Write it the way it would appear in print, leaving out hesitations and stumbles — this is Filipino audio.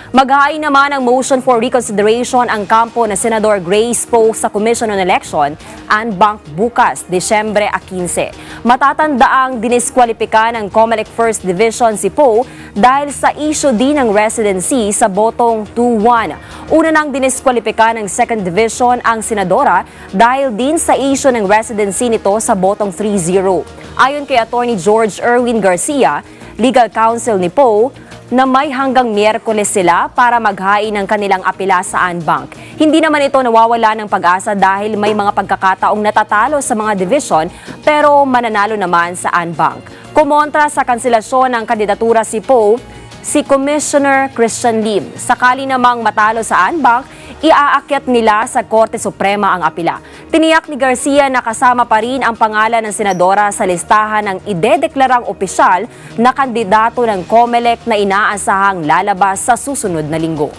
Maghahain naman ng motion for reconsideration ang kampo na Senador Grace Poe sa Commission on Election and Bank bukas, Disyembre 15. Matatandaang diniskwalipika ng COMELEC First Division si Poe dahil sa issue din ng residency sa botong 2-1. Una nang diniskwalipika ng Second Division ang senadora dahil din sa issue ng residency nito sa botong 3-0. Ayon kay Attorney George Erwin Garcia, legal counsel ni Poe, na may hanggang Miyerkules sila para maghain ng kanilang apela sa Anbank. Hindi naman ito nawawala ng pag-asa dahil may mga pagkakataong natatalo sa mga division pero mananalo naman sa Anbank. Kumontra sa kanselasyon ng kandidatura si Poe, si Commissioner Christian Lim. Sakali namang matalo sa Anbank, iaakyat nila sa Korte Suprema ang apela. Tiniyak ni Garcia na kasama pa rin ang pangalan ng senadora sa listahan ng idedeklarang opisyal na kandidato ng COMELEC na inaasahang lalabas sa susunod na linggo.